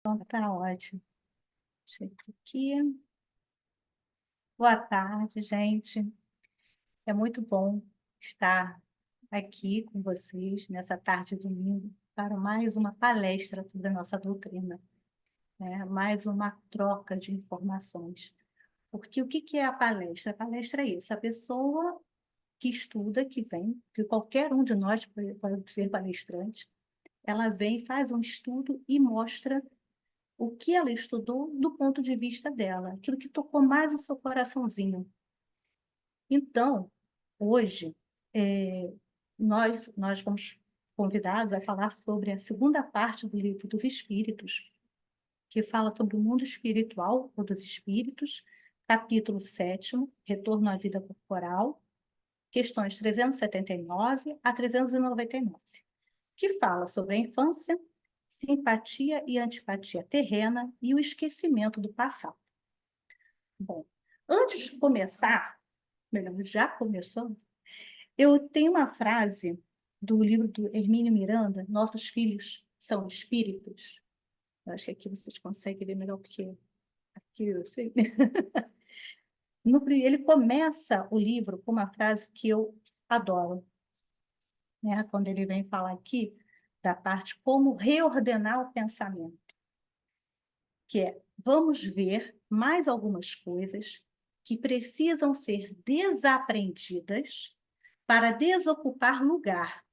Então, tá ótimo. Deixa eu ver aqui. Boa tarde, gente. É muito bom estar aqui com vocês nessa tarde de domingo para mais uma palestra sobre a nossa doutrina, né? Mais uma troca de informações. Porque o que que é a palestra? A palestra é isso, a pessoa que estuda, que vem, que qualquer um de nós pode ser palestrante, ela vem, faz um estudo e mostra o que ela estudou do ponto de vista dela, aquilo que tocou mais o seu coraçãozinho. Então, hoje, é, nós fomos convidados a falar sobre a segunda parte do Livro dos Espíritos, que fala sobre o mundo espiritual ou dos espíritos, capítulo 7º, Retorno à Vida Corporal, questões 379 a 399, que fala sobre a infância, simpatia e antipatia terrena e o esquecimento do passado. Bom, antes de começar, melhor, já começou, eu tenho uma frase do livro do Hermínio Miranda, Nossos Filhos São Espíritos. Eu acho que aqui vocês conseguem ver melhor porque aqui eu sei. Ele começa o livro com uma frase que eu adoro, né? Quando ele vem falar aqui da parte como reordenar o pensamento, que é: vamos ver mais algumas coisas que precisam ser desaprendidas para desocupar lugar,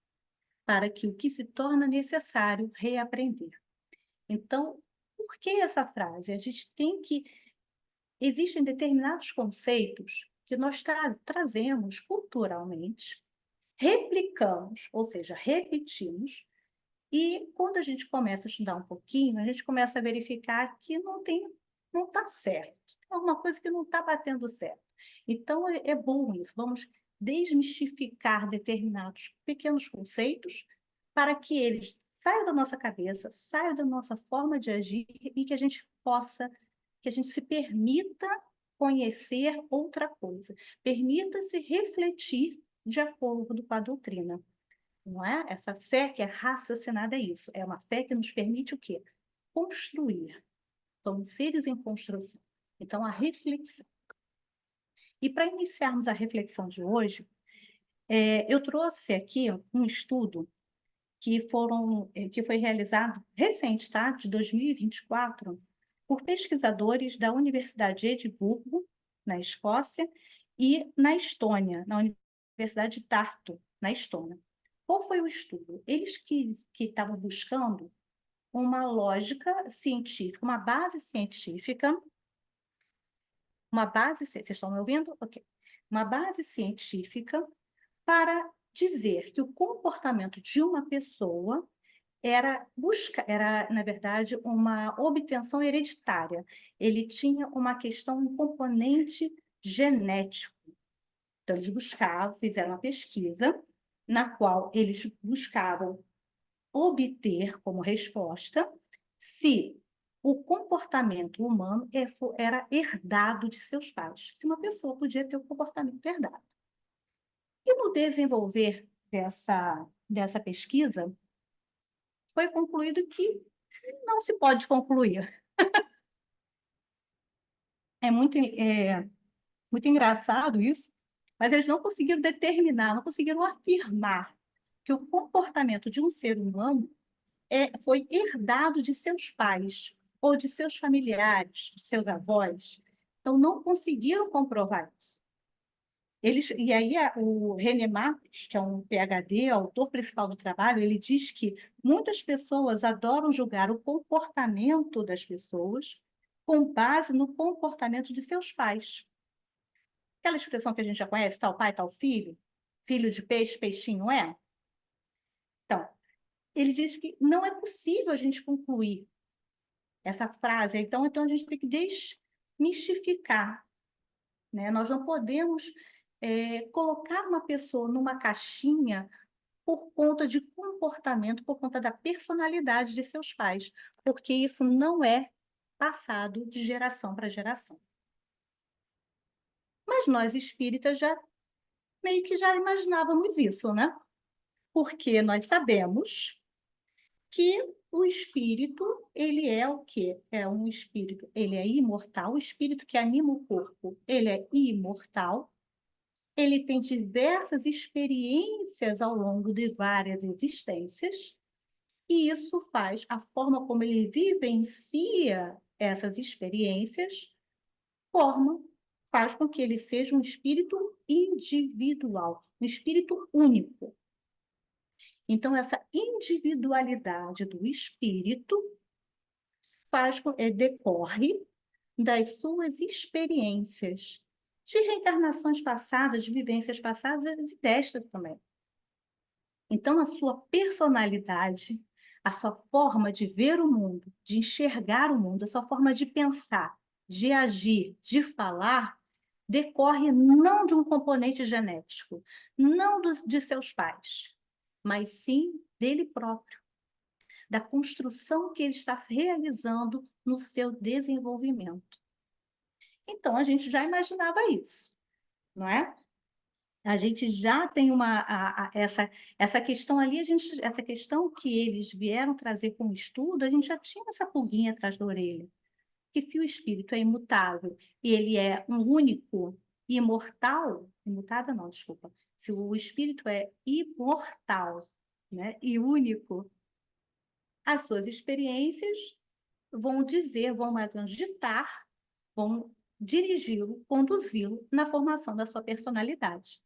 para que o que se torna necessário reaprender. Então, por que essa frase? A gente tem que... Existem determinados conceitos que nós trazemos culturalmente, replicamos, ou seja, repetimos, e quando a gente começa a estudar um pouquinho, a gente começa a verificar que não está certo. É uma coisa que não está batendo certo. Então, é bom isso. Vamos desmistificar determinados pequenos conceitos para que eles saiam da nossa cabeça, saiam da nossa forma de agir e que a gente possa, que a gente se permita conhecer outra coisa. Permita-se refletir de acordo com a doutrina. Não é? Essa fé que é raciocinada é isso. É uma fé que nos permite o quê? Construir. Somos seres em construção. Então, a reflexão. E para iniciarmos a reflexão de hoje, eu trouxe aqui um estudo que foi realizado recente, tá? De 2024, por pesquisadores da Universidade de Edimburgo, na Escócia, e na Estônia, na Universidade de Tartu, na Estônia. Qual foi o estudo? Eles que estavam buscando uma lógica científica, vocês estão me ouvindo? Ok. Uma base científica para dizer que o comportamento de uma pessoa era, na verdade, uma obtenção hereditária. Ele tinha uma questão, um componente genético. Então, eles fizeram uma pesquisa na qual eles buscavam obter como resposta se o comportamento humano era herdado de seus pais, se uma pessoa podia ter um comportamento herdado. E no desenvolver dessa pesquisa, foi concluído que não se pode concluir. Muito engraçado isso, mas eles não conseguiram determinar, não conseguiram afirmar que o comportamento de um ser humano foi herdado de seus pais ou de seus familiares, de seus avós. Então, não conseguiram comprovar isso. E aí, o René Marcos, que é um PhD, autor principal do trabalho, ele diz que muitas pessoas adoram julgar o comportamento das pessoas com base no comportamento de seus pais. Aquela expressão que a gente já conhece, tal pai, tal filho, filho de peixe, peixinho é? Então, ele diz que não é possível a gente concluir essa frase. Então a gente tem que desmistificar, né? Nós não podemos colocar uma pessoa numa caixinha por conta de comportamento, por conta da personalidade de seus pais, porque isso não é passado de geração para geração. Mas nós espíritas meio que já imaginávamos isso, né? Porque nós sabemos que o espírito, ele é o quê? É um espírito, ele é imortal, o espírito que anima o corpo, ele é imortal, ele tem diversas experiências ao longo de várias existências, e isso faz a forma como ele vivencia essas experiências, forma, faz com que ele seja um espírito individual, um espírito único. Então, essa individualidade do espírito decorre das suas experiências de reencarnações passadas, de vivências passadas e destas também. Então, a sua personalidade, a sua forma de ver o mundo, de enxergar o mundo, a sua forma de pensar, de agir, de falar, decorre não de um componente genético, não de seus pais, mas sim dele próprio, da construção que ele está realizando no seu desenvolvimento. Então, a gente já imaginava isso, não é? A gente já tem essa questão ali, essa questão que eles vieram trazer como estudo, a gente já tinha essa pulguinha atrás da orelha. Que se o espírito é imutável e ele é um único, imortal, imutável não, desculpa, se o espírito é imortal, né, e único, as suas experiências vão dizer, vão mais ou menos ditar, vão dirigi-lo, conduzi-lo na formação da sua personalidade.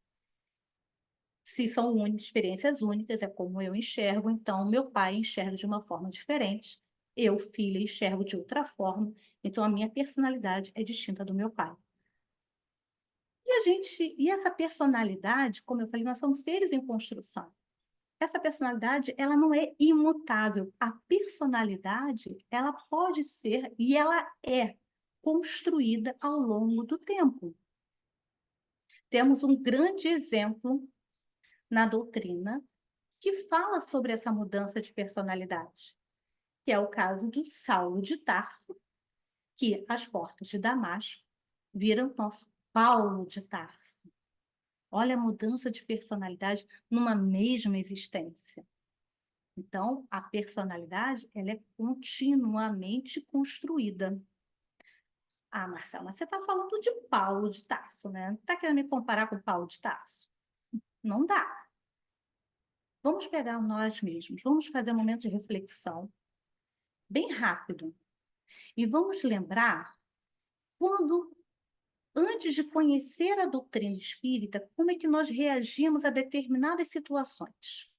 Se são experiências únicas, é como eu enxergo, então meu pai enxerga de uma forma diferente, eu, filha, enxergo de outra forma, então a minha personalidade é distinta do meu pai. E essa personalidade, como eu falei, nós somos seres em construção. Essa personalidade, ela não é imutável. A personalidade, ela pode ser e ela é construída ao longo do tempo. Temos um grande exemplo na doutrina que fala sobre essa mudança de personalidade, que é o caso de Saulo de Tarso, que às portas de Damasco viram nosso Paulo de Tarso. Olha a mudança de personalidade numa mesma existência. Então, a personalidade ela é continuamente construída. Ah, Marcela, mas você está falando de Paulo de Tarso, né? Não está querendo me comparar com Paulo de Tarso? Não dá. Vamos pegar nós mesmos, vamos fazer um momento de reflexão bem rápido. E vamos lembrar quando, antes de conhecer a doutrina espírita, como é que nós reagimos a determinadas situações.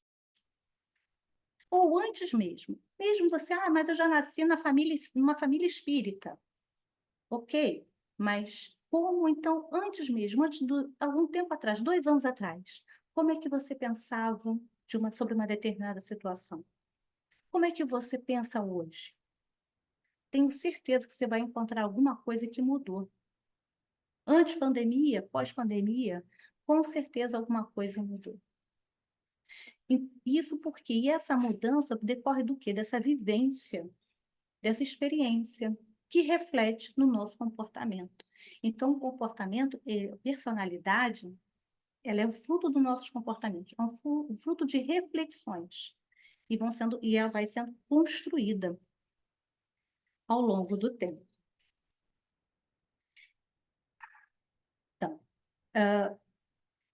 Ou antes mesmo. Mesmo você, mas eu já nasci numa família espírita. Ok, mas como então, antes mesmo, algum tempo atrás, 2 anos atrás, como é que você pensava sobre uma determinada situação? Como é que você pensa hoje? Tenho certeza que você vai encontrar alguma coisa que mudou. Antes pandemia, pós-pandemia, com certeza alguma coisa mudou. Isso porque essa mudança decorre do quê? Dessa vivência, dessa experiência, que reflete no nosso comportamento. Então, o comportamento, a personalidade, ela é o fruto dos nossos comportamentos, é um fruto de reflexões, e ela vai sendo construída ao longo do tempo. Então,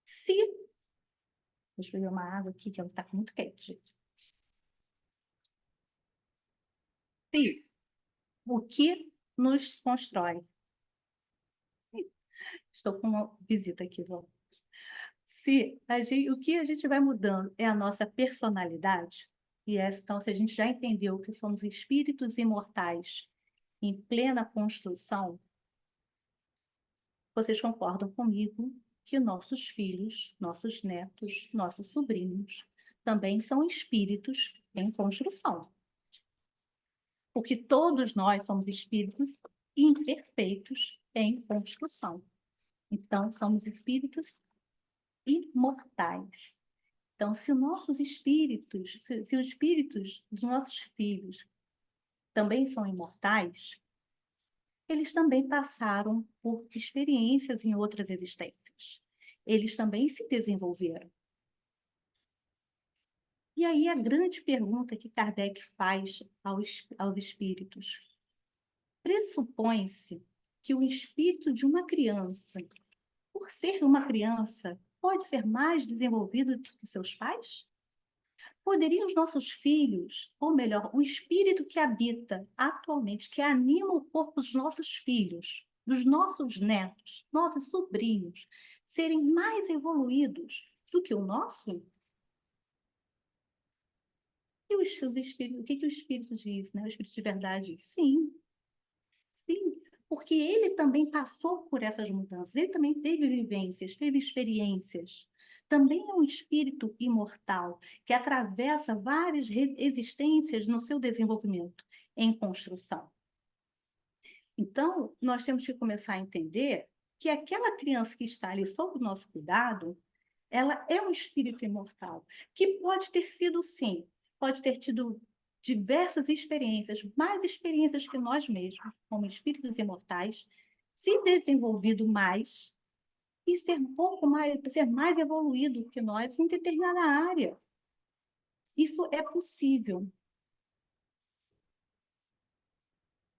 deixa eu beber uma água aqui, que ela está muito quente. Se o que nos constrói. Estou com uma visita aqui, Lô. O que a gente vai mudando é a nossa personalidade, então, se a gente já entendeu que somos espíritos imortais em plena construção, vocês concordam comigo que nossos filhos, nossos netos, nossos sobrinhos também são espíritos em construção. Porque todos nós somos espíritos imperfeitos em construção. Então, somos espíritos imortais. Então, se os espíritos dos nossos filhos também são imortais, eles também passaram por experiências em outras existências. Eles também se desenvolveram. E aí a grande pergunta que Kardec faz aos espíritos: pressupõe-se que o espírito de uma criança, por ser uma criança, pode ser mais desenvolvido do que seus pais? Poderiam os nossos filhos, ou melhor, o espírito que habita atualmente, que anima o corpo dos nossos filhos, dos nossos netos, nossos sobrinhos, serem mais evoluídos do que o nosso? E o que o Espírito diz, né? O Espírito de verdade diz, sim, sim, porque ele também passou por essas mudanças, ele também teve vivências, teve experiências. Também é um espírito imortal que atravessa várias existências no seu desenvolvimento em construção. Então, nós temos que começar a entender que aquela criança que está ali sob o nosso cuidado, ela é um espírito imortal, que pode ter sido, sim, pode ter tido diversas experiências, mais experiências que nós mesmos, como espíritos imortais, se desenvolvido mais e ser um pouco mais, ser mais evoluído que nós em determinada área. Isso é possível.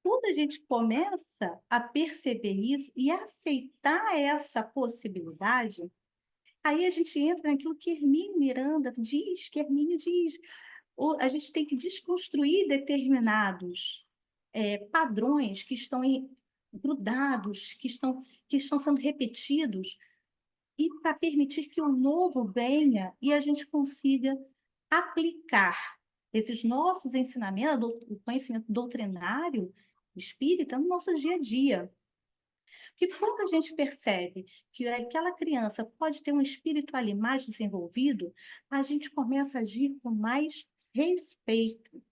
Quando a gente começa a perceber isso e aceitar essa possibilidade, aí a gente entra naquilo que Hermínio diz, a gente tem que desconstruir determinados padrões que estão grudados, que estão sendo repetidos, e para permitir que o novo venha e a gente consiga aplicar esses nossos ensinamentos, o conhecimento doutrinário espírita, no nosso dia a dia. Porque quando a gente percebe que aquela criança pode ter um espírito ali mais desenvolvido, a gente começa a agir com mais respeito.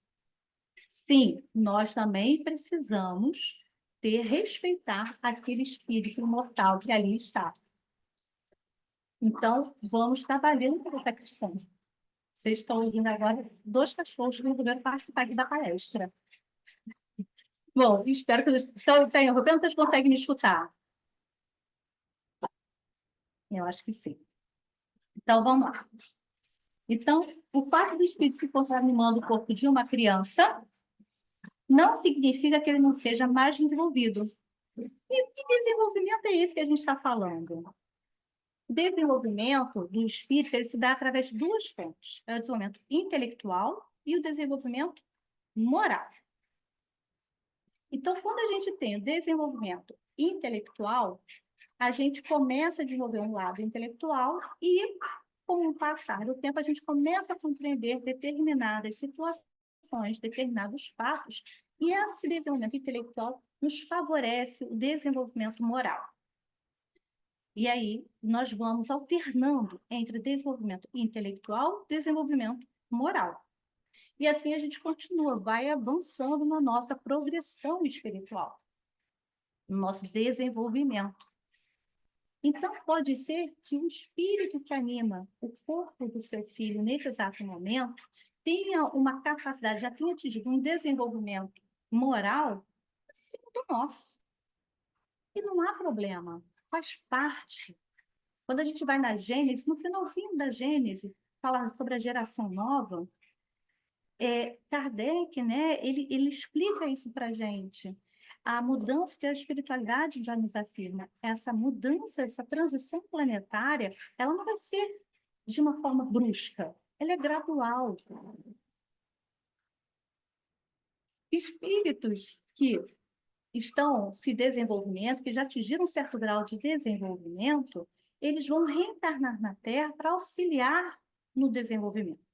Sim, nós também precisamos respeitar aquele espírito imortal que ali está. Então, vamos trabalhando por essa questão. Vocês estão ouvindo agora 2 cachorros resolveram participar aqui da palestra. Bom, espero que vocês tenham ouvido. Vocês conseguem me escutar? Eu acho que sim. Então, vamos lá. Então, o fato do espírito se encontrar animando o corpo de uma criança não significa que ele não seja mais desenvolvido. E que desenvolvimento é esse que a gente está falando? O desenvolvimento do espírito ele se dá através de 2 fontes: é o desenvolvimento intelectual e o desenvolvimento moral. Então, quando a gente tem o desenvolvimento intelectual, a gente começa a desenvolver um lado intelectual e, com o passar do tempo, a gente começa a compreender determinadas situações, determinados fatos, e esse desenvolvimento intelectual nos favorece o desenvolvimento moral. E aí, nós vamos alternando entre desenvolvimento intelectual e desenvolvimento moral. E assim a gente continua, vai avançando na nossa progressão espiritual, no nosso desenvolvimento. Então, pode ser que o espírito que anima o corpo do seu filho nesse exato momento tenha uma capacidade, já tenha atingido um desenvolvimento moral acima do nosso. E não há problema, faz parte. Quando a gente vai na Gênesis, no finalzinho da Gênesis, fala sobre a geração nova, Kardec, né, ele explica isso para a gente. A mudança que a espiritualidade já nos afirma, essa mudança, essa transição planetária, ela não vai ser de uma forma brusca, ela é gradual. Espíritos que estão se desenvolvendo, que já atingiram um certo grau de desenvolvimento, eles vão reencarnar na Terra para auxiliar no desenvolvimento.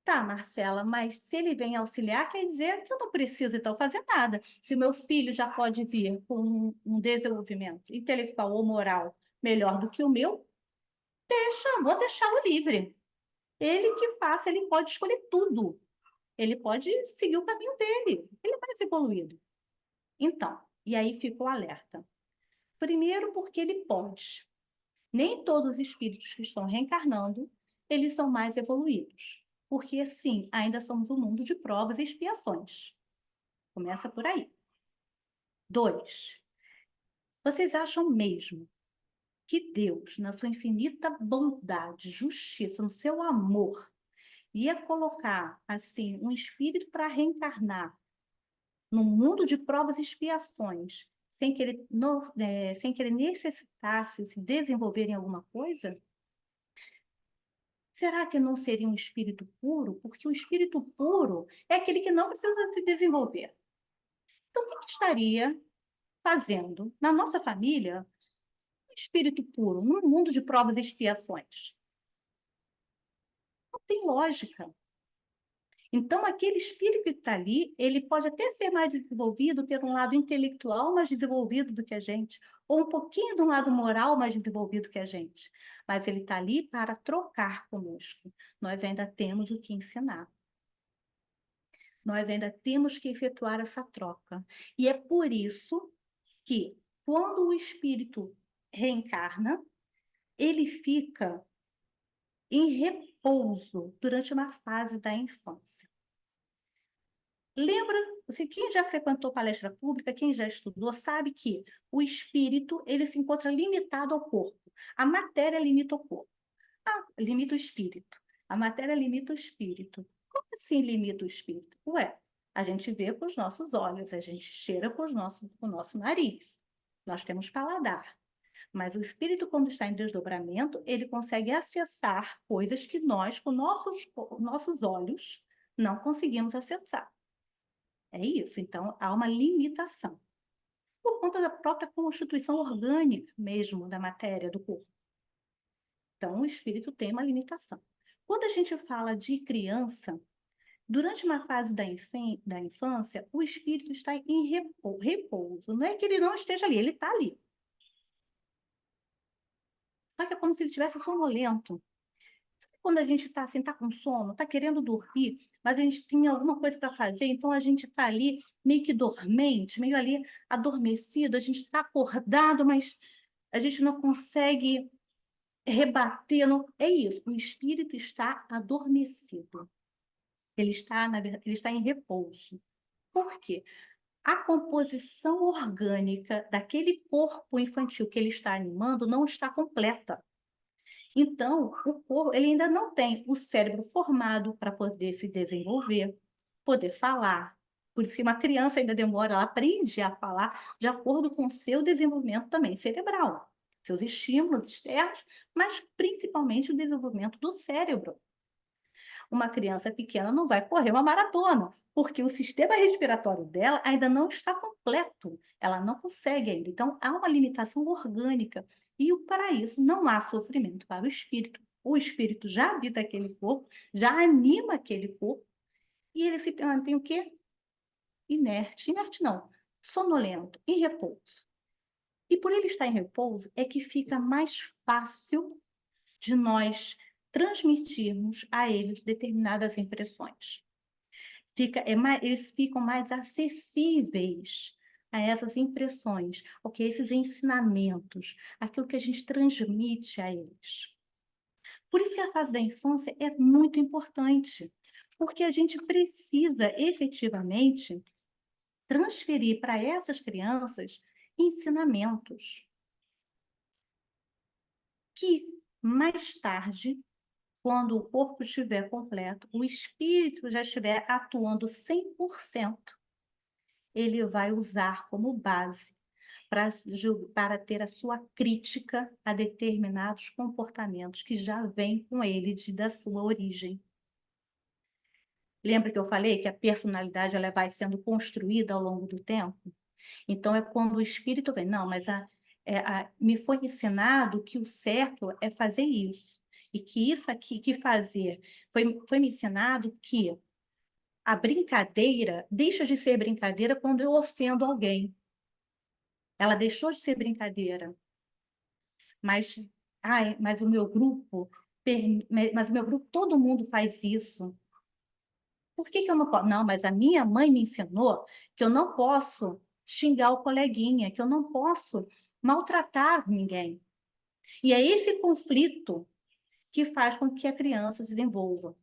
Tá, Marcela, mas se ele vem auxiliar, quer dizer que eu não preciso, então, fazer nada. Se meu filho já pode vir com um desenvolvimento intelectual ou moral melhor do que o meu, vou deixá-lo livre. Ele que faça, ele pode escolher tudo. Ele pode seguir o caminho dele. Ele é mais evoluído. Então, e aí fica o alerta. Primeiro, porque ele pode. Nem todos os espíritos que estão reencarnando, eles são mais evoluídos. Porque, sim, ainda somos um mundo de provas e expiações. Começa por aí. 2, vocês acham mesmo que Deus, na sua infinita bondade, justiça, no seu amor, ia colocar, assim, um espírito para reencarnar no mundo de provas e expiações, sem que ele necessitasse se desenvolver em alguma coisa, será que não seria um espírito puro? Porque o espírito puro é aquele que não precisa se desenvolver. Então, o que estaria fazendo na nossa família um espírito puro, num mundo de provas e expiações? Não tem lógica. Então, aquele espírito que está ali, ele pode até ser mais desenvolvido, ter um lado intelectual mais desenvolvido do que a gente, ou um pouquinho de um lado moral mais desenvolvido que a gente, mas ele está ali para trocar conosco. Nós ainda temos o que ensinar. Nós ainda temos que efetuar essa troca. E é por isso que, quando o espírito reencarna, ele fica em repouso durante uma fase da infância. Lembra, quem já frequentou palestra pública, quem já estudou, sabe que o espírito ele se encontra limitado ao corpo. A matéria limita o corpo. Limita o espírito. A matéria limita o espírito. Como assim limita o espírito? Ué, a gente vê com os nossos olhos, a gente cheira com com o nosso nariz. Nós temos paladar. Mas o espírito, quando está em desdobramento, ele consegue acessar coisas que nós, com nossos olhos, não conseguimos acessar. É isso. Então, há uma limitação. Por conta da própria constituição orgânica mesmo da matéria do corpo. Então, o espírito tem uma limitação. Quando a gente fala de criança, durante uma fase da infância, o espírito está em repouso. Não é que ele não esteja ali, ele está ali. Só que é como se ele estivesse sonolento. Sabe quando a gente está assim, está com sono, está querendo dormir, mas a gente tem alguma coisa para fazer, então a gente está ali meio que dormente, meio ali adormecido, a gente está acordado, mas a gente não consegue rebater. Não... É isso, o espírito está adormecido. Ele está, na verdade, ele está em repouso. Por quê? A composição orgânica daquele corpo infantil que ele está animando não está completa. Então, o corpo ele ainda não tem o cérebro formado para poder se desenvolver, poder falar. Por isso que uma criança ainda demora, ela aprende a falar de acordo com o seu desenvolvimento também cerebral, seus estímulos externos, mas principalmente o desenvolvimento do cérebro. Uma criança pequena não vai correr uma maratona, porque o sistema respiratório dela ainda não está completo, ela não consegue ainda. Então, há uma limitação orgânica, e para isso não há sofrimento para o espírito. O espírito já habita aquele corpo, já anima aquele corpo, e ele se mantém o quê? Inerte. Inerte não, sonolento, em repouso. E por ele estar em repouso, é que fica mais fácil de nós transmitirmos a eles determinadas impressões. Eles ficam mais acessíveis a essas impressões, ok? Esses ensinamentos, aquilo que a gente transmite a eles. Por isso que a fase da infância é muito importante, porque a gente precisa efetivamente transferir para essas crianças ensinamentos que mais tarde, quando o corpo estiver completo, o espírito já estiver atuando 100%, ele vai usar como base para ter a sua crítica a determinados comportamentos que já vêm com ele da sua origem. Lembra que eu falei que a personalidade ela vai sendo construída ao longo do tempo? Então, é quando o espírito vem, não, mas me foi ensinado que o certo é fazer isso. E que isso aqui, que fazer, foi me ensinado que a brincadeira deixa de ser brincadeira quando eu ofendo alguém. Ela deixou de ser brincadeira. Mas, mas o meu grupo, mas o meu grupo, todo mundo faz isso. Por que que eu não posso? Não, mas a minha mãe me ensinou que eu não posso xingar o coleguinha, que eu não posso maltratar ninguém. E é esse conflito que faz com que a criança se desenvolva.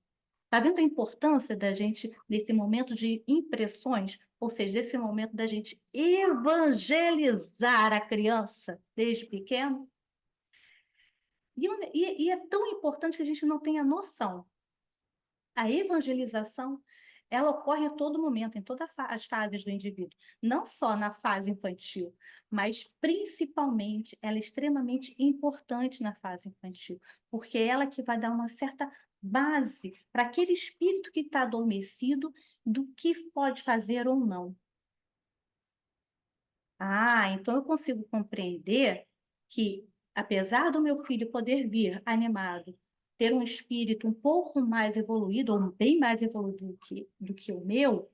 Está vendo a importância da gente, nesse momento de impressões, ou seja, desse momento da gente evangelizar a criança desde pequeno? E é tão importante que a gente não tenha noção. A evangelização, ela ocorre a todo momento, em todas as fases do indivíduo, não só na fase infantil, mas principalmente ela é extremamente importante na fase infantil, porque é ela que vai dar uma certa base para aquele espírito que está adormecido do que pode fazer ou não. Ah, então eu consigo compreender que, apesar do meu filho poder vir animado, ter um espírito um pouco mais evoluído, ou bem mais evoluído do que o meu,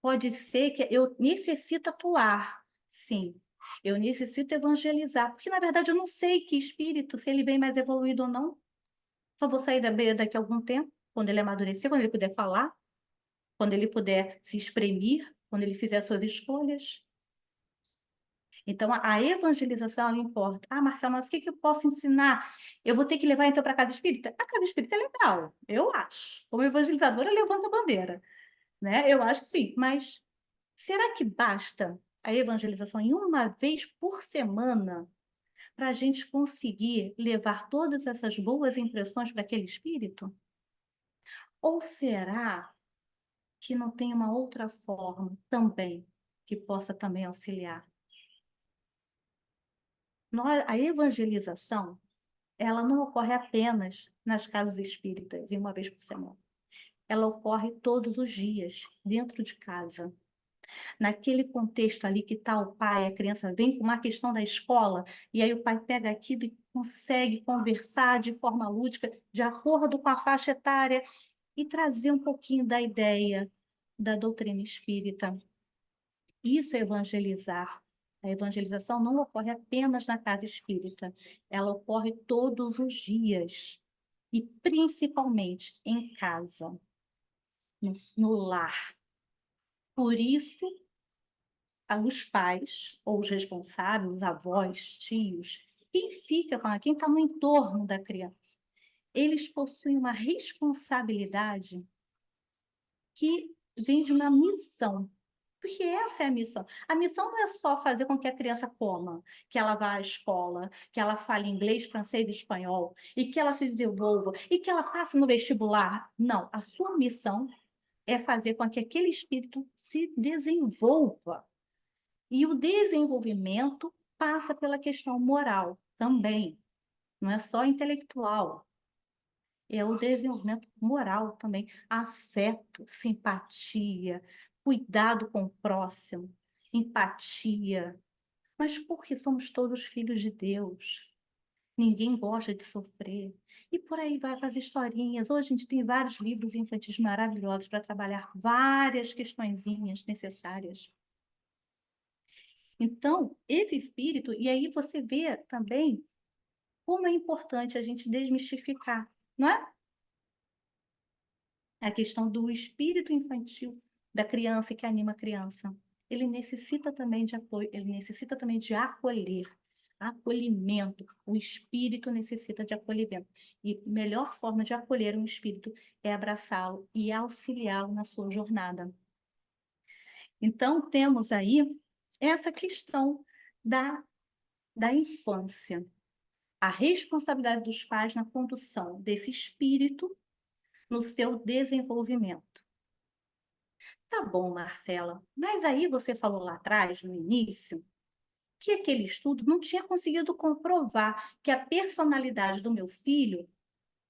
pode ser que eu necessito atuar, sim. Eu necessito evangelizar, porque na verdade eu não sei que espírito, se ele vem mais evoluído ou não. Só vou sair da beira daqui a algum tempo, quando ele amadurecer, quando ele puder falar, quando ele puder se exprimir, quando ele fizer suas escolhas. Então, a evangelização, ela importa. Ah, Marcelo, mas o que que eu posso ensinar? Eu vou ter que levar, então, para a casa espírita? A casa espírita é legal, eu acho. Como evangelizadora, eu levanto a bandeira, né? Eu acho que sim, mas será que basta a evangelização em uma vez por semana para a gente conseguir levar todas essas boas impressões para aquele espírito? Ou será que não tem uma outra forma também que possa também auxiliar? A evangelização, ela não ocorre apenas nas casas espíritas, em uma vez por semana. Ela ocorre todos os dias, dentro de casa. Naquele contexto ali que está o pai, a criança vem com uma questão da escola, e aí o pai pega aquilo e consegue conversar de forma lúdica, de acordo com a faixa etária, e trazer um pouquinho da ideia da doutrina espírita. Isso é evangelizar. A evangelização não ocorre apenas na casa espírita, ela ocorre todos os dias, e principalmente em casa, no lar. Por isso, os pais, ou os responsáveis, os avós, tios, quem está no entorno da criança, eles possuem uma responsabilidade que vem de uma missão. Porque essa é a missão. A missão não é só fazer com que a criança coma, que ela vá à escola, que ela fale inglês, francês e espanhol, e que ela se desenvolva, e que ela passe no vestibular. Não, a sua missão é fazer com que aquele espírito se desenvolva. E o desenvolvimento passa pela questão moral também, não é só intelectual. É o desenvolvimento moral também, afeto, simpatia, cuidado com o próximo, empatia. Mas porque somos todos filhos de Deus, ninguém gosta de sofrer. E por aí vai com as historinhas. Hoje a gente tem vários livros infantis maravilhosos para trabalhar várias questõezinhas necessárias. Então, esse espírito, e aí você vê também como é importante a gente desmistificar, não é? A questão do espírito infantil da criança que anima a criança. Ele necessita também de apoio, ele necessita também de acolhimento. O espírito necessita de acolhimento. E a melhor forma de acolher um espírito é abraçá-lo e auxiliá-lo na sua jornada. Então, temos aí essa questão da infância. A responsabilidade dos pais na condução desse espírito no seu desenvolvimento. Tá bom, Marcela, mas aí você falou lá atrás, no início, que aquele estudo não tinha conseguido comprovar que a personalidade do meu filho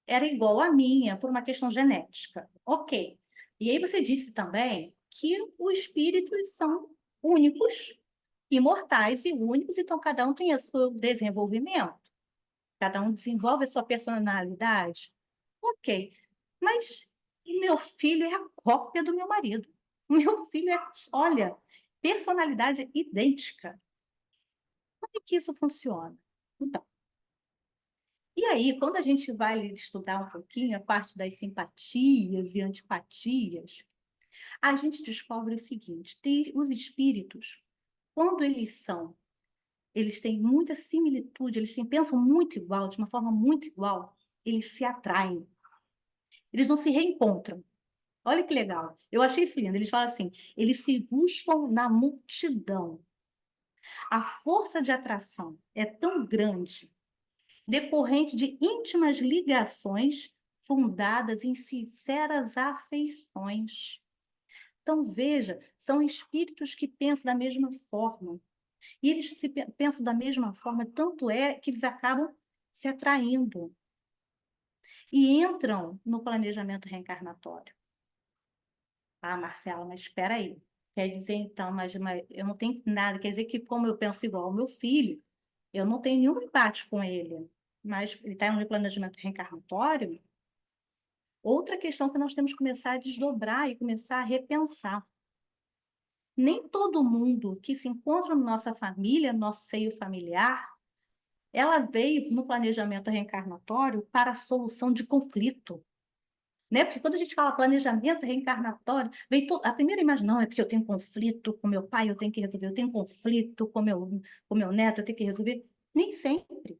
era igual à minha por uma questão genética. Ok. E aí você disse também que os espíritos são únicos, imortais e únicos, então cada um tem o seu desenvolvimento, cada um desenvolve a sua personalidade. Ok. Mas meu filho é a cópia do meu marido. Meu filho é, olha, personalidade idêntica. Como é que isso funciona? Então, e aí, quando a gente vai estudar um pouquinho a parte das simpatias e antipatias, a gente descobre o seguinte: os espíritos, quando eles têm muita similitude, pensam muito igual, de uma forma muito igual, eles se atraem, eles não se reencontram. Olha que legal. Eu achei isso lindo. Eles falam assim: eles se buscam na multidão. A força de atração é tão grande, decorrente de íntimas ligações fundadas em sinceras afeições. Então, veja, são espíritos que pensam da mesma forma. E eles pensam da mesma forma, tanto é que eles acabam se atraindo e entram no planejamento reencarnatório. Ah, Marcela, mas espera aí. Quer dizer, então, mas eu não tenho nada, quer dizer que como eu penso igual ao meu filho, eu não tenho nenhum embate com ele, mas ele está no planejamento reencarnatório. Outra questão que nós temos que começar a desdobrar e começar a repensar. Nem todo mundo que se encontra na nossa família, no nosso seio familiar, ela veio no planejamento reencarnatório para a solução de conflito. Né? Porque quando a gente fala planejamento reencarnatório, vem a primeira imagem, não, é porque eu tenho conflito com meu pai, eu tenho que resolver, eu tenho conflito com meu neto, eu tenho que resolver. Nem sempre.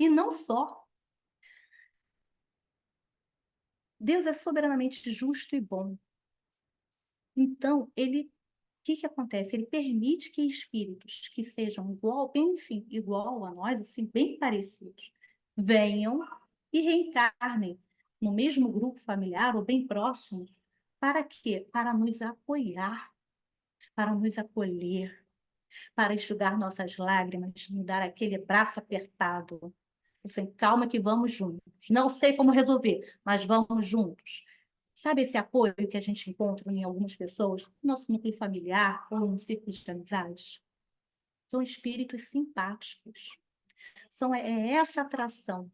E não só. Deus é soberanamente justo e bom. Então, o que acontece? Ele permite que espíritos que sejam igual, pensem igual a nós, assim, bem parecidos, venham e reencarnem no mesmo grupo familiar ou bem próximo. Para quê? Para nos apoiar, para nos acolher, para enxugar nossas lágrimas, nos dar aquele braço apertado. Assim, calma que vamos juntos. Não sei como resolver, mas vamos juntos. Sabe esse apoio que a gente encontra em algumas pessoas, no nosso núcleo familiar ou no círculo de amizades? São espíritos simpáticos. É essa atração.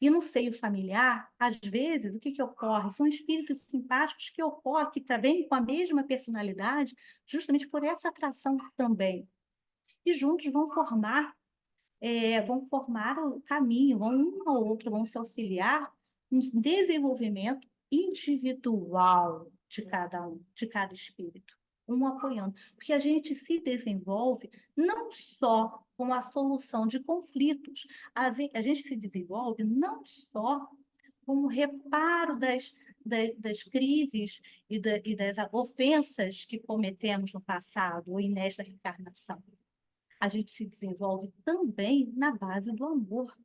E no seio familiar, às vezes, o que ocorre? São espíritos simpáticos que ocorrem, que vêm com a mesma personalidade, justamente por essa atração também. E juntos vão formar o caminho, um ao outro, vão se auxiliar no desenvolvimento individual de cada um, de cada espírito, um apoiando. Porque a gente se desenvolve não só com a solução de conflitos, a gente se desenvolve não só com o reparo das crises e das ofensas que cometemos no passado ou nesta reencarnação. A gente se desenvolve também na base do amor.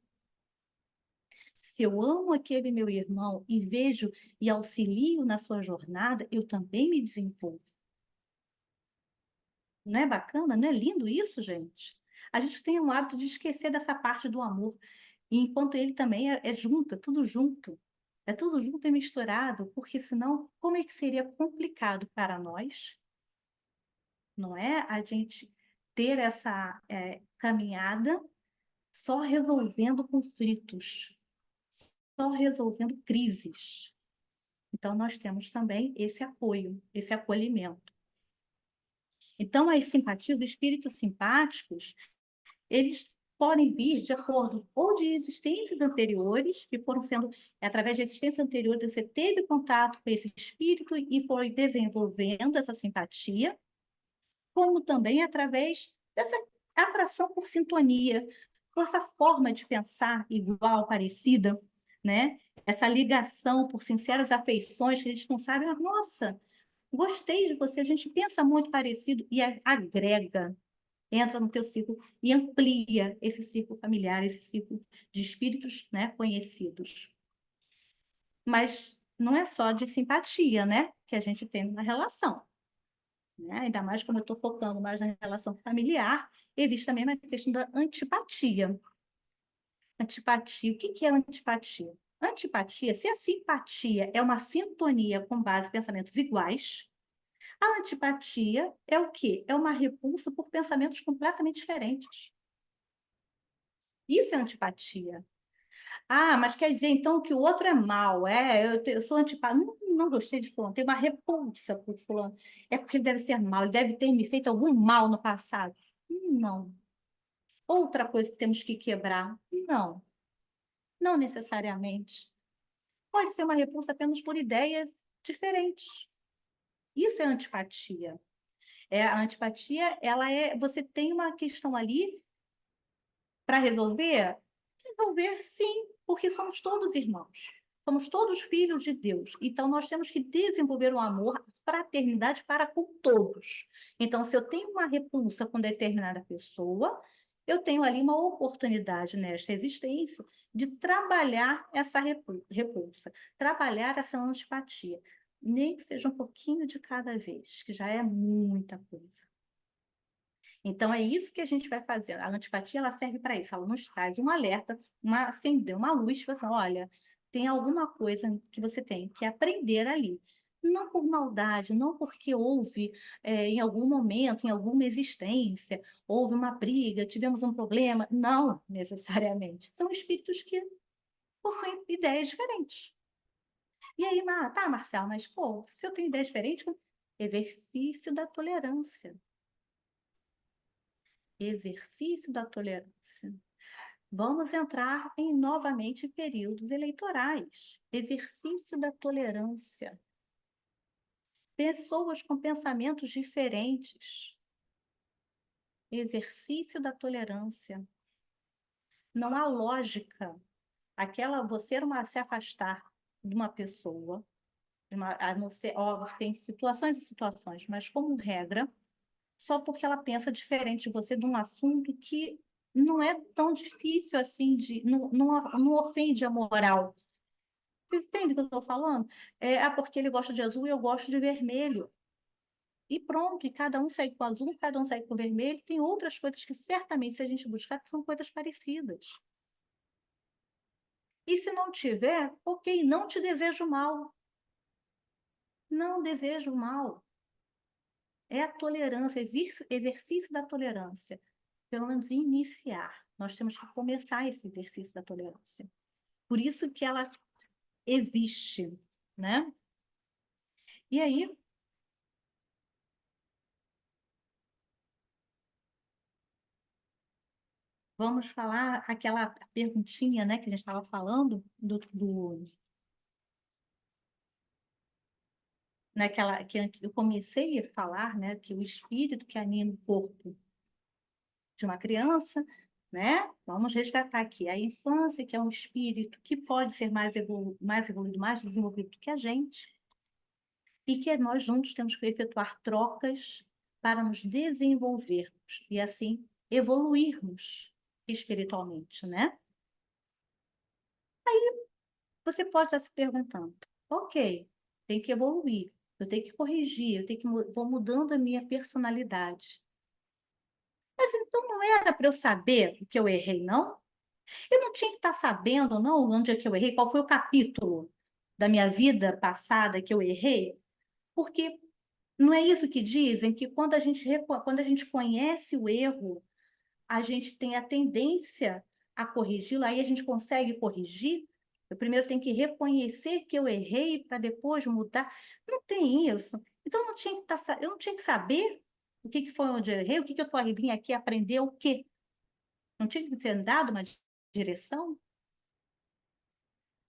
Se eu amo aquele meu irmão e vejo e auxilio na sua jornada, eu também me desenvolvo. Não é bacana? Não é lindo isso, gente? A gente tem o hábito de esquecer dessa parte do amor. E enquanto ele também é junto, é tudo junto. É tudo junto e misturado, porque senão, como é que seria complicado para nós, não é? A gente ter essa caminhada só resolvendo conflitos, só resolvendo crises. Então, nós temos também esse apoio, esse acolhimento. Então, as simpatias, os espíritos simpáticos, eles podem vir de acordo ou de existências anteriores, que foram sendo, através de existências anteriores, você teve contato com esse espírito e foi desenvolvendo essa simpatia, como também através dessa atração por sintonia, por essa forma de pensar igual, parecida, né? Essa ligação por sinceras afeições que a gente não sabe, nossa, gostei de você, a gente pensa muito parecido e agrega, entra no teu ciclo e amplia esse ciclo familiar, esse ciclo de espíritos, né, conhecidos. Mas não é só de simpatia, né, que a gente tem na relação. Né? Ainda mais quando eu estou focando mais na relação familiar, existe também uma questão da antipatia. Antipatia, o que é antipatia? Antipatia, se a simpatia é uma sintonia com base em pensamentos iguais, a antipatia é o quê? É uma repulsa por pensamentos completamente diferentes. Isso é antipatia. Ah, mas quer dizer então que o outro é mau, eu sou antipático, não gostei de fulano, tenho uma repulsa por fulano, é porque ele deve ser mau, ele deve ter me feito algum mal no passado. Não. Outra coisa que temos que quebrar? Não, não necessariamente. Pode ser uma repulsa apenas por ideias diferentes. Isso é antipatia. A antipatia, você tem uma questão ali para resolver? Resolver sim, porque somos todos irmãos. Somos todos filhos de Deus. Então, nós temos que desenvolver o amor, a fraternidade para com todos. Então, se eu tenho uma repulsa com determinada pessoa, eu tenho ali uma oportunidade nesta existência de trabalhar essa repulsa, trabalhar essa antipatia, nem que seja um pouquinho de cada vez, que já é muita coisa. Então, é isso que a gente vai fazer. A antipatia, ela serve para isso. Ela nos traz um alerta, acender uma luz, tipo assim, olha, tem alguma coisa que você tem que aprender ali. Não por maldade, não porque houve, em algum momento, em alguma existência, houve uma briga, tivemos um problema. Não, necessariamente. São espíritos que possuem ideias diferentes. E aí, tá, Marcelo, mas, pô, se eu tenho ideia diferente, exercício da tolerância. Exercício da tolerância. Vamos entrar novamente em períodos eleitorais. Exercício da tolerância. Pessoas com pensamentos diferentes. Exercício da tolerância. Não há lógica. Você se afastar de uma pessoa, a não ser, óbvio, tem situações e situações, mas como regra, só porque ela pensa diferente de você de um assunto que não é tão difícil assim, não ofende a moral. Vocês entendem o que eu estou falando? Porque ele gosta de azul e eu gosto de vermelho. E pronto, e cada um segue com o azul, cada um segue com o vermelho. Tem outras coisas que certamente, se a gente buscar, são coisas parecidas. E se não tiver, ok, não te desejo mal. Não desejo mal. É a tolerância, exercício da tolerância. Pelo menos iniciar. Nós temos que começar esse exercício da tolerância. Por isso que ela existe, né? E aí, vamos falar aquela perguntinha, né, que a gente estava falando, naquela que eu comecei a falar, né, que o espírito que anima o corpo de uma criança, né? Vamos resgatar aqui a infância, que é um espírito que pode ser mais evoluído, mais desenvolvido do que a gente, e que nós juntos temos que efetuar trocas para nos desenvolvermos e assim evoluirmos espiritualmente, né? Você pode estar se perguntando, ok, tem que evoluir, eu tenho que corrigir, vou mudando a minha personalidade. Mas então não era para eu saber o que eu errei, não? Eu não tinha que estar sabendo, não, onde é que eu errei, qual foi o capítulo da minha vida passada que eu errei? Porque não é isso que dizem, que quando a gente conhece o erro, a gente tem a tendência a corrigi-lo, aí a gente consegue corrigir. Eu primeiro tenho que reconhecer que eu errei para depois mudar. Não tem isso. Então eu não tinha que saber o que foi onde eu errei, o que eu tô vim aqui aprender o quê? Não tinha que ser dado uma direção?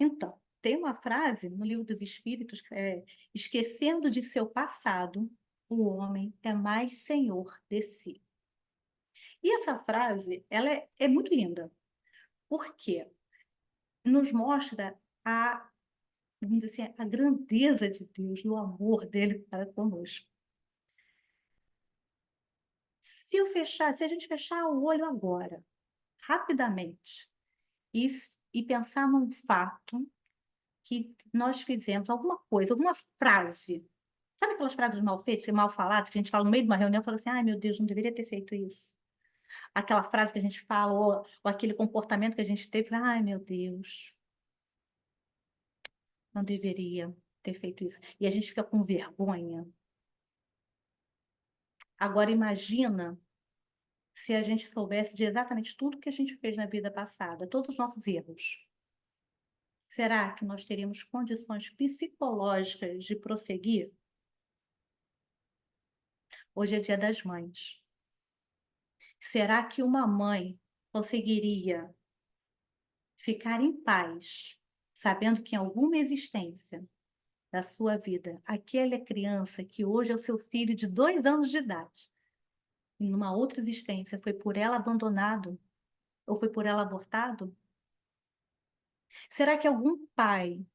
Então, tem uma frase no Livro dos Espíritos que é: esquecendo de seu passado, o homem é mais senhor de si. E essa frase, ela é muito linda, porque nos mostra vamos dizer assim, a grandeza de Deus, o amor dele para conosco. Se a gente fechar o olho agora, rapidamente, e, e pensar num fato que nós fizemos, alguma coisa, alguma frase, sabe aquelas frases mal feitas, mal faladas, que a gente fala no meio de uma reunião e fala assim, ai meu Deus, não deveria ter feito isso. Aquela frase que a gente fala, ou aquele comportamento que a gente teve, ai meu Deus, não deveria ter feito isso. E a gente fica com vergonha. Agora imagina se a gente soubesse de exatamente tudo que a gente fez na vida passada, todos os nossos erros. Será que nós teríamos condições psicológicas de prosseguir? Hoje é Dia das Mães. Será que uma mãe conseguiria ficar em paz, sabendo que em alguma existência da sua vida, aquela criança que hoje é o seu filho de 2 anos de idade, em uma outra existência, foi por ela abandonado ou foi por ela abortado? Será que algum pai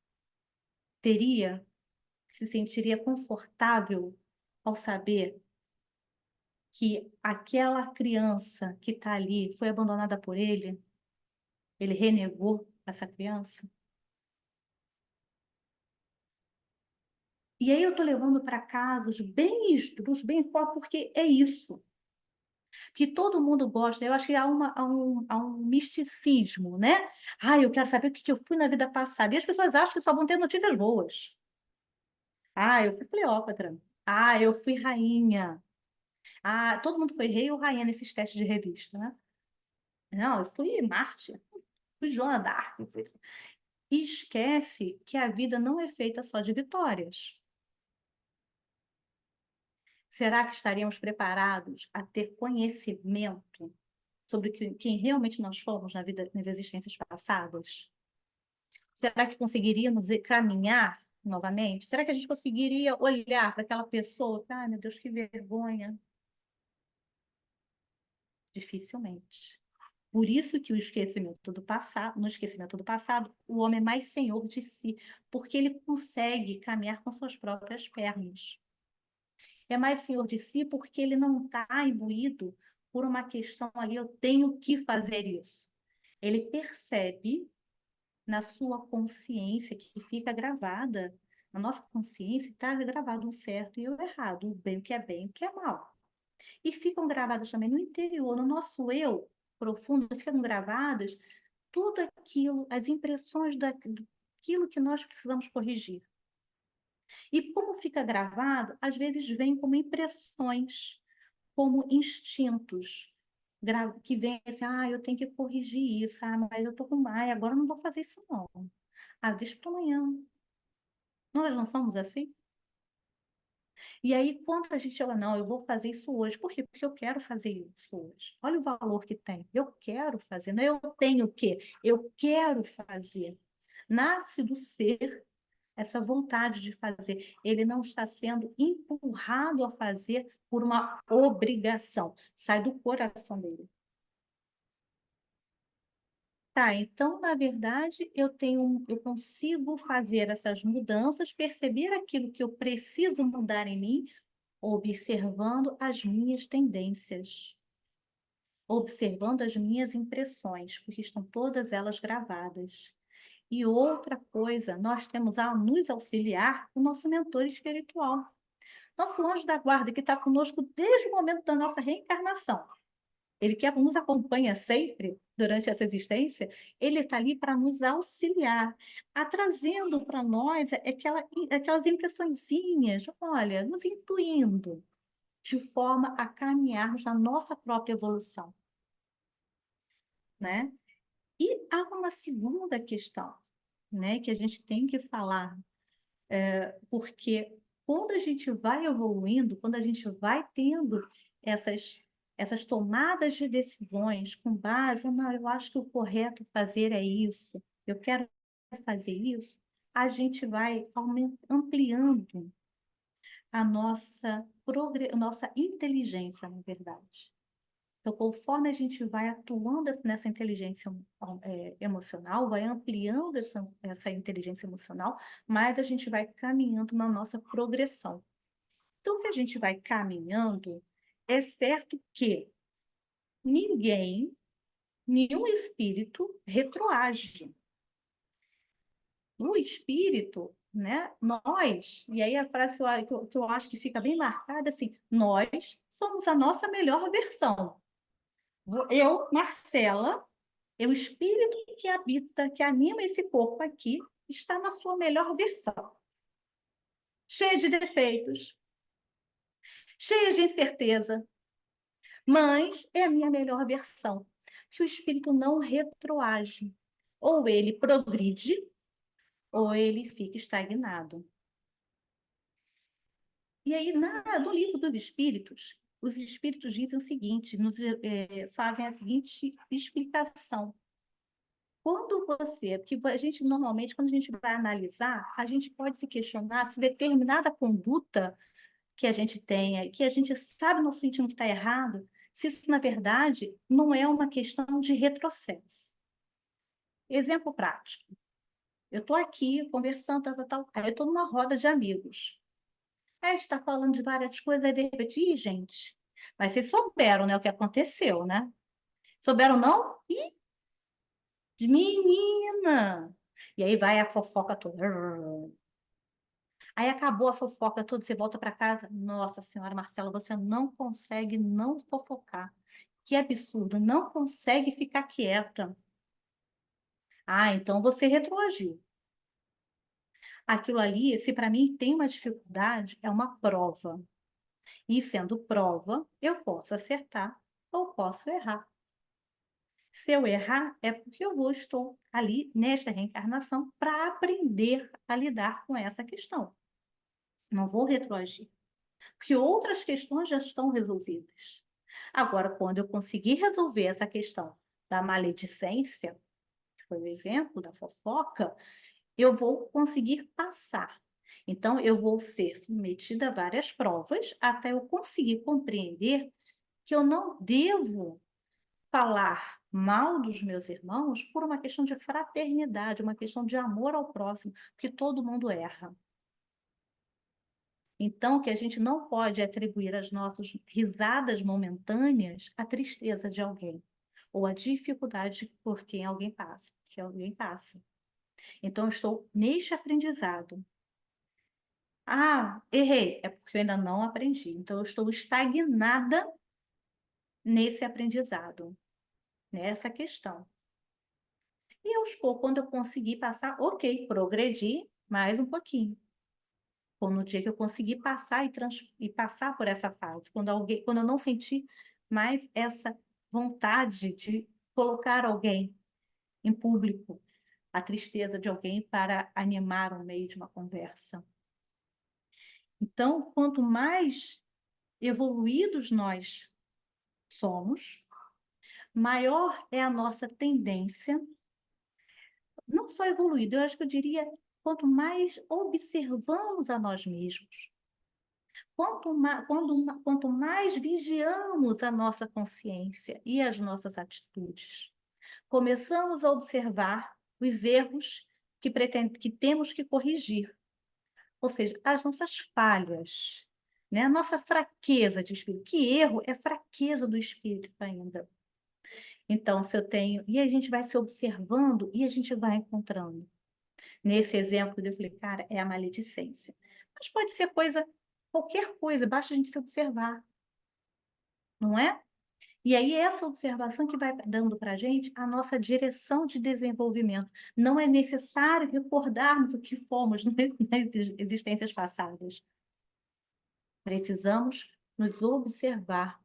se sentiria confortável ao saber que aquela criança que está ali foi abandonada por ele renegou essa criança. E aí eu estou levando para casos bem esdrúxulos, bem fortes, porque é isso que todo mundo gosta. Eu acho que há um misticismo, né? Ah, eu quero saber o que eu fui na vida passada. E as pessoas acham que só vão ter notícias boas. Ah, eu fui Cleópatra. Ah, eu fui rainha. Ah, todo mundo foi rei ou rainha nesses testes de revista, né? Não, eu fui Marte, fui Joana d'Arc. E esquece que a vida não é feita só de vitórias. Será que estaríamos preparados a ter conhecimento sobre quem realmente nós fomos na vida, nas existências passadas? Será que conseguiríamos caminhar novamente? Será que a gente conseguiria olhar para aquela pessoa? Ai, meu Deus, que vergonha. Dificilmente. Por isso que o esquecimento do passado, no esquecimento do passado, o homem é mais senhor de si, porque ele consegue caminhar com suas próprias pernas. É mais senhor de si porque ele não está imbuído por uma questão ali, eu tenho que fazer isso. Ele percebe na sua consciência, que fica gravada, na nossa consciência está gravado o certo e o errado, o bem, o que é bem, o que é mal. E ficam gravadas também no interior, no nosso eu profundo, ficam gravadas tudo aquilo, as impressões daquilo que nós precisamos corrigir. E como fica gravado, às vezes vem como impressões, como instintos, que vem assim, ah, eu tenho que corrigir isso, ah, mas eu estou com mais, agora eu não vou fazer isso não. Ah, deixa para amanhã. Nós não somos assim? E aí, quando a gente fala, não, eu vou fazer isso hoje. Por quê? Porque eu quero fazer isso hoje. Olha o valor que tem. Eu quero fazer, não é eu tenho que, eu quero fazer. Nasce do ser essa vontade de fazer. Ele não está sendo empurrado a fazer por uma obrigação. Sai do coração dele. Tá, então, na verdade, eu consigo fazer essas mudanças, perceber aquilo que eu preciso mudar em mim, observando as minhas tendências, observando as minhas impressões, porque estão todas elas gravadas. E outra coisa, nós temos a nos auxiliar o nosso mentor espiritual, nosso anjo da guarda, que está conosco desde o momento da nossa reencarnação. Ele que nos acompanha sempre durante essa existência, ele está ali para nos auxiliar, trazendo para nós aquelas impressõezinhas, olha, nos intuindo, de forma a caminharmos na nossa própria evolução, né? E há uma segunda questão, né, que a gente tem que falar, porque quando a gente vai evoluindo, quando a gente vai tendo essas, essas tomadas de decisões com base, não, eu acho que o correto fazer é isso, eu quero fazer isso, a gente vai ampliando a nossa inteligência, na verdade. Então, conforme a gente vai atuando nessa inteligência emocional, vai ampliando essa inteligência emocional, mais a gente vai caminhando na nossa progressão. Então, se a gente vai caminhando, é certo que ninguém, nenhum espírito retroage. O espírito, né, nós, e aí a frase que eu acho que fica bem marcada, assim, nós somos a nossa melhor versão. Eu, Marcela, o espírito que habita, que anima esse corpo aqui, está na sua melhor versão. Cheia de defeitos, cheia de incerteza, mas é a minha melhor versão. Que o espírito não retroage. Ou ele progride, ou ele fica estagnado. E aí, no livro dos espíritos, os espíritos dizem o seguinte, fazem a seguinte explicação. Porque a gente normalmente, quando a gente vai analisar, a gente pode se questionar se determinada conduta que a gente tenha, que a gente sabe no sentido que está errado, se isso, na verdade, não é uma questão de retrocesso. Exemplo prático. Eu estou aqui conversando, aí eu estou numa roda de amigos. Aí a gente está falando de várias coisas, aí de repente, gente, Mas vocês souberam, né, o que aconteceu, né? Souberam não? Ih, menina! E aí vai a fofoca toda. Aí acabou a fofoca toda, você volta para casa. Nossa senhora, Marcela, você não consegue não fofocar. Que absurdo, não consegue ficar quieta. Ah, então você retroagiu. Aquilo ali, se para mim tem uma dificuldade, é uma prova. E sendo prova, eu posso acertar ou posso errar. Se eu errar, é porque estou ali nesta reencarnação para aprender a lidar com essa questão. Não vou retroagir, porque outras questões já estão resolvidas. Agora, quando eu conseguir resolver essa questão da maledicência, que foi o exemplo da fofoca, eu vou conseguir passar. Então, eu vou ser submetida a várias provas até eu conseguir compreender que eu não devo falar mal dos meus irmãos por uma questão de fraternidade, uma questão de amor ao próximo, porque todo mundo erra. Então, que a gente não pode atribuir as nossas risadas momentâneas à tristeza de alguém, ou à dificuldade por quem alguém passa, que alguém passa. Então, eu estou neste aprendizado. Ah, errei, é porque eu ainda não aprendi. Então, eu estou estagnada nesse aprendizado, nessa questão. E aos poucos, quando eu conseguir passar, ok, progredi mais um pouquinho. Ou no dia que eu conseguir passar e passar por essa fase, quando eu não sentir mais essa vontade de colocar alguém em público, a tristeza de alguém para animar o meio de uma conversa. Então, quanto mais evoluídos nós somos, maior é a nossa tendência, não só evoluído, eu acho que eu diria, quanto mais observamos a nós mesmos, quanto mais vigiamos a nossa consciência e as nossas atitudes, começamos a observar os erros que temos que corrigir, ou seja, as nossas falhas, né? A nossa fraqueza de espírito. Que erro é fraqueza do espírito ainda. Então, se eu tenho. E a gente vai se observando e a gente vai encontrando. Nesse exemplo, eu falei, cara, é a maledicência. Mas pode ser qualquer coisa, basta a gente se observar, não é? E aí, essa observação que vai dando para a gente a nossa direção de desenvolvimento. Não é necessário recordarmos o que fomos nas existências passadas. Precisamos nos observar.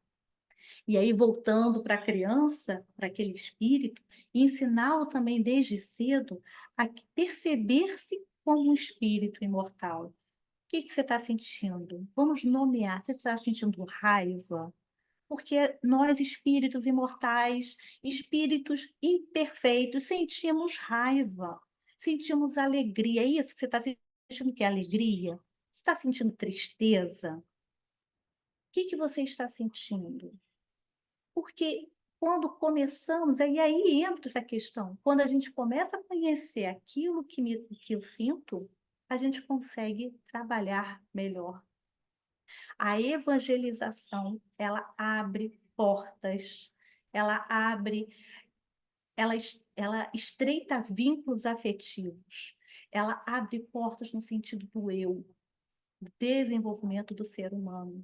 E aí, voltando para a criança, para aquele espírito, ensiná-lo também desde cedo a perceber-se como um espírito imortal. O que você está sentindo? Vamos nomear. Você está sentindo raiva? Porque nós, espíritos imortais, espíritos imperfeitos, sentimos raiva, sentimos alegria. É isso que você está sentindo, que é alegria? Você está sentindo tristeza? O que você está sentindo? Porque quando começamos, e aí entra essa questão, quando a gente começa a conhecer aquilo que eu sinto, a gente consegue trabalhar melhor. A evangelização, ela abre portas, ela abre, ela estreita vínculos afetivos, ela abre portas no sentido do eu, do desenvolvimento do ser humano.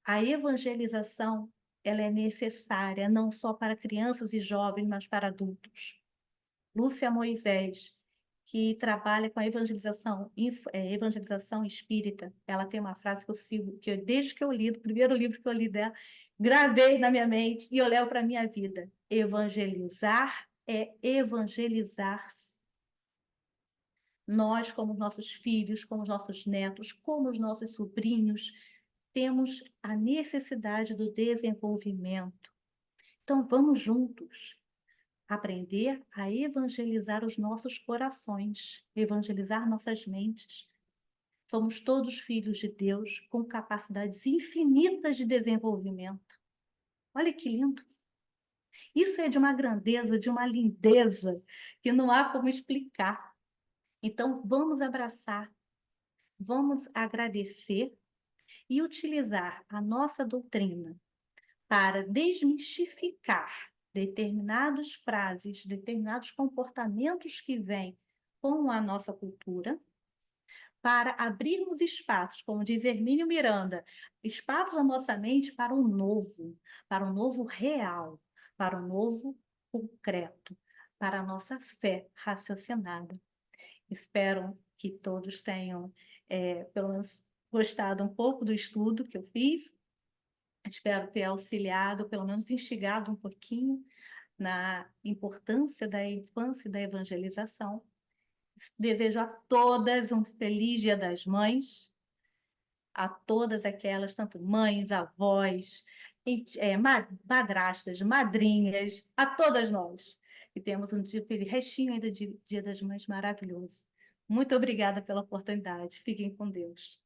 A evangelização, ela é necessária não só para crianças e jovens, mas para adultos. Lúcia Moisés, que trabalha com a evangelização espírita, ela tem uma frase que eu sigo, desde que eu li, do primeiro livro que eu li dela, gravei na minha mente e eu levo para a minha vida. Evangelizar é evangelizar-se. Nós, como nossos filhos, como os nossos netos, como os nossos sobrinhos, temos a necessidade do desenvolvimento. Então, vamos juntos aprender a evangelizar os nossos corações, evangelizar nossas mentes. Somos todos filhos de Deus com capacidades infinitas de desenvolvimento. Olha que lindo! Isso é de uma grandeza, de uma lindeza que não há como explicar. Então, vamos abraçar, vamos agradecer e utilizar a nossa doutrina para desmistificar determinadas frases, determinados comportamentos que vêm com a nossa cultura, para abrirmos espaços, como diz Hermínio Miranda, espaços na nossa mente para um novo real, para um novo concreto, para a nossa fé raciocinada. Espero que todos tenham, pelo menos, gostado um pouco do estudo que eu fiz. Espero ter auxiliado, pelo menos instigado um pouquinho na importância da infância e da evangelização. Desejo a todas um feliz Dia das Mães, a todas aquelas, tanto mães, avós, madrastas, madrinhas, a todas nós. E temos um dia, restinho ainda de Dia das Mães maravilhoso. Muito obrigada pela oportunidade. Fiquem com Deus.